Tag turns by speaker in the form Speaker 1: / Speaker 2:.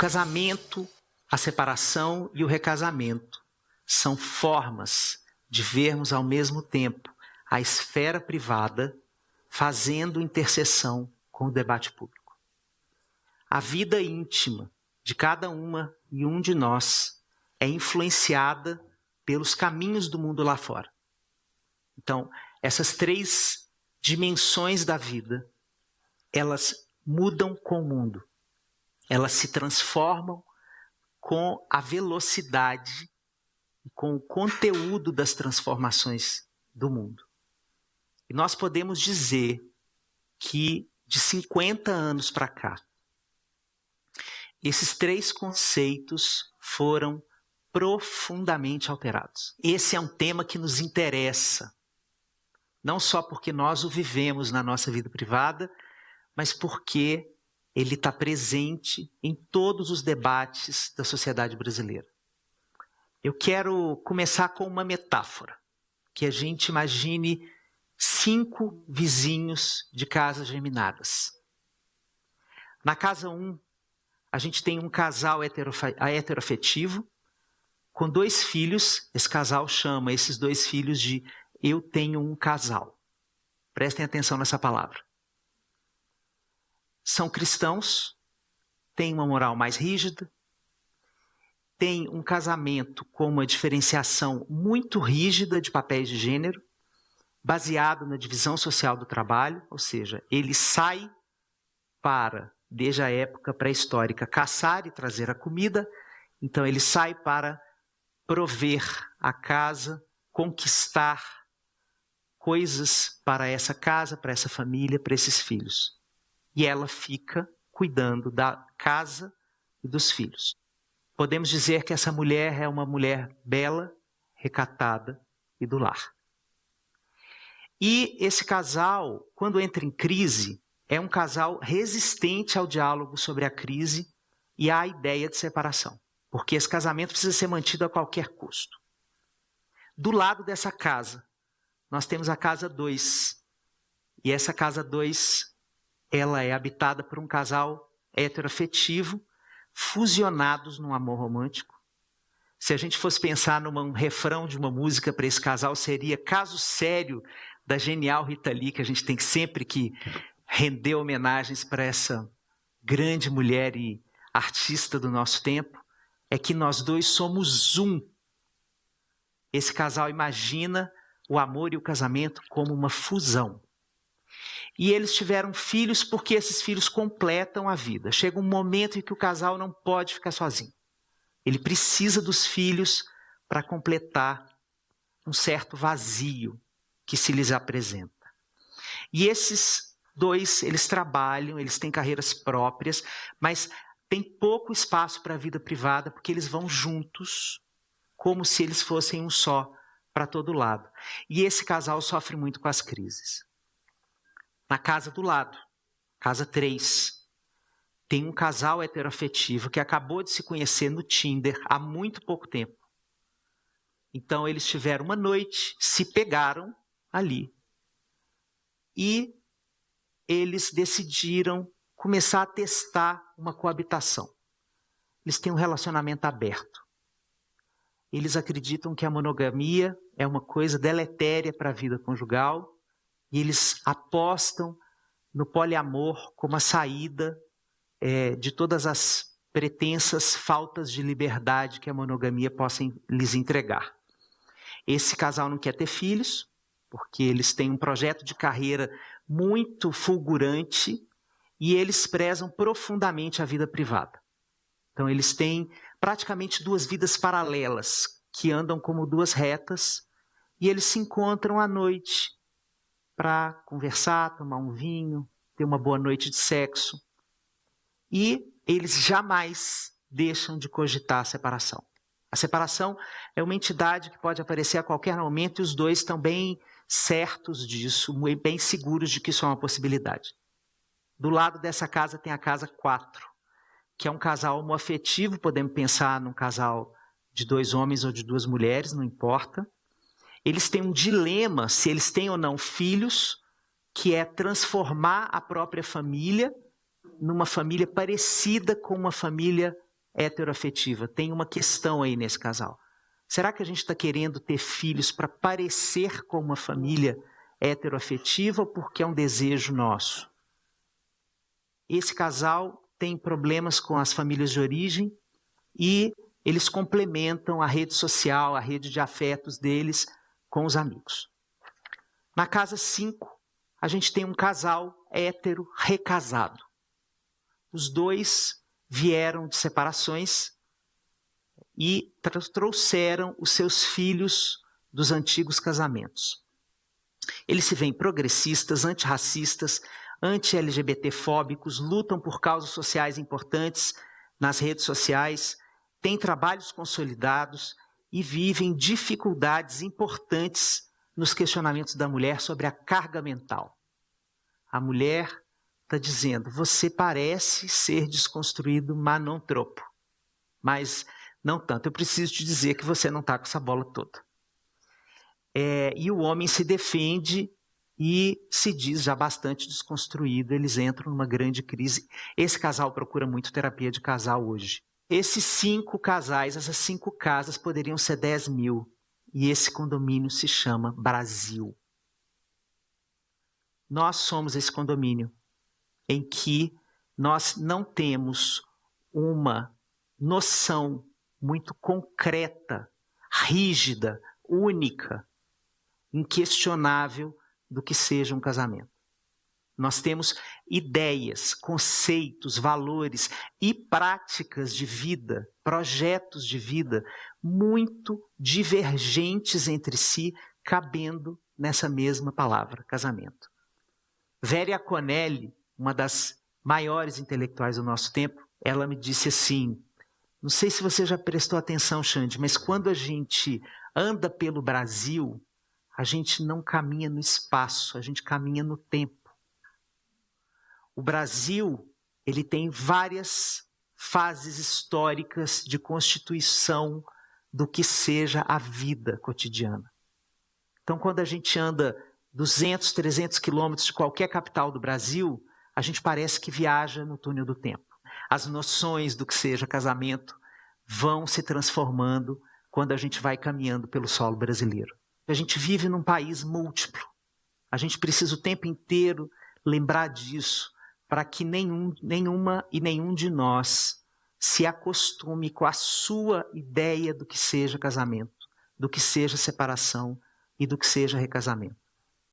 Speaker 1: casamento, a separação e o recasamento são formas de vermos ao mesmo tempo a esfera privada fazendo interseção com o debate público. A vida íntima de cada uma e um de nós é influenciada pelos caminhos do mundo lá fora. Então, essas três dimensões da vida, elas mudam com o mundo. Elas se transformam com a velocidade e com o conteúdo das transformações do mundo. E nós podemos dizer que de 50 anos para cá, esses três conceitos foram profundamente alterados. Esse é um tema que nos interessa, não só porque nós o vivemos na nossa vida privada, mas porque ele está presente em todos os debates da sociedade brasileira. Eu quero começar com uma metáfora, que a gente imagine 5 vizinhos de casas geminadas. Na casa 1, a gente tem um casal heteroafetivo com 2 filhos. Esse casal chama esses 2 filhos de "eu tenho um casal". Prestem atenção nessa palavra. São cristãos, têm uma moral mais rígida, têm um casamento com uma diferenciação muito rígida de papéis de gênero, baseado na divisão social do trabalho, ou seja, ele sai para, desde a época pré-histórica, caçar e trazer a comida, então ele sai para prover a casa, conquistar coisas para essa casa, para essa família, para esses filhos. E ela fica cuidando da casa e dos filhos. Podemos dizer que essa mulher é uma mulher bela, recatada e do lar. E esse casal, quando entra em crise, é um casal resistente ao diálogo sobre a crise e à ideia de separação, porque esse casamento precisa ser mantido a qualquer custo. Do lado dessa casa, nós temos a casa 2. E essa casa 2, ela é habitada por um casal heteroafetivo, fusionados num amor romântico. Se a gente fosse pensar num refrão de uma música para esse casal, seria "Caso Sério", da genial Rita Lee, que a gente tem sempre que render homenagens para essa grande mulher e artista do nosso tempo, é que nós dois somos um. Esse casal imagina o amor e o casamento como uma fusão. E eles tiveram filhos porque esses filhos completam a vida. Chega um momento em que o casal não pode ficar sozinho. Ele precisa dos filhos para completar um certo vazio que se lhes apresenta. E esses 2, eles trabalham, eles têm carreiras próprias, mas tem pouco espaço para a vida privada porque eles vão juntos, como se eles fossem um só, para todo lado. E esse casal sofre muito com as crises. Na casa do lado, casa 3, tem um casal heteroafetivo que acabou de se conhecer no Tinder há muito pouco tempo. Então eles tiveram uma noite, se pegaram ali. E eles decidiram começar a testar uma coabitação. Eles têm um relacionamento aberto. Eles acreditam que a monogamia é uma coisa deletéria para a vida conjugal e eles apostam no poliamor como a saída de todas as pretensas faltas de liberdade que a monogamia possa lhes entregar. Esse casal não quer ter filhos, porque eles têm um projeto de carreira muito fulgurante e eles prezam profundamente a vida privada. Então eles têm praticamente 2 vidas paralelas, que andam como 2 retas, e eles se encontram à noite para conversar, tomar um vinho, ter uma boa noite de sexo. E eles jamais deixam de cogitar a separação. A separação é uma entidade que pode aparecer a qualquer momento e os 2 estão bem certos disso, bem seguros de que isso é uma possibilidade. Do lado dessa casa tem a casa 4, que é um casal homoafetivo, podemos pensar num casal de 2 homens ou de 2 mulheres, não importa. Eles têm um dilema, se eles têm ou não filhos, que é transformar a própria família numa família parecida com uma família heteroafetiva. Tem uma questão aí nesse casal. Será que a gente está querendo ter filhos para parecer com uma família heteroafetiva ou porque é um desejo nosso? Esse casal tem problemas com as famílias de origem e eles complementam a rede social, a rede de afetos deles com os amigos. Na casa 5, a gente tem um casal hétero recasado. Os dois vieram de separações e trouxeram os seus filhos dos antigos casamentos. Eles se veem progressistas, antirracistas, anti-LGBT-fóbicos, lutam por causas sociais importantes nas redes sociais, têm trabalhos consolidados e vivem dificuldades importantes nos questionamentos da mulher sobre a carga mental. A mulher está dizendo, você parece ser desconstruído, mas não tropo. Mas não tanto, eu preciso te dizer que você não está com essa bola toda. E o homem se defende e se diz já bastante desconstruído, eles entram numa grande crise. Esse casal procura muito terapia de casal hoje. Esses 5 casais, essas 5 casas poderiam ser 10 mil. E esse condomínio se chama Brasil. Nós somos esse condomínio em que nós não temos uma noção muito concreta, rígida, única, inquestionável do que seja um casamento. Nós temos ideias, conceitos, valores e práticas de vida, projetos de vida muito divergentes entre si, cabendo nessa mesma palavra, casamento. Vera Conelli, uma das maiores intelectuais do nosso tempo, ela me disse assim, não sei se você já prestou atenção, Xande, mas quando a gente anda pelo Brasil, a gente não caminha no espaço, a gente caminha no tempo. O Brasil, ele tem várias fases históricas de constituição do que seja a vida cotidiana. Então, quando a gente anda 200, 300 quilômetros de qualquer capital do Brasil, a gente parece que viaja no túnel do tempo. As noções do que seja casamento vão se transformando quando a gente vai caminhando pelo solo brasileiro. A gente vive num país múltiplo. A gente precisa o tempo inteiro lembrar disso para que nenhuma e nenhum de nós se acostume com a sua ideia do que seja casamento, do que seja separação e do que seja recasamento.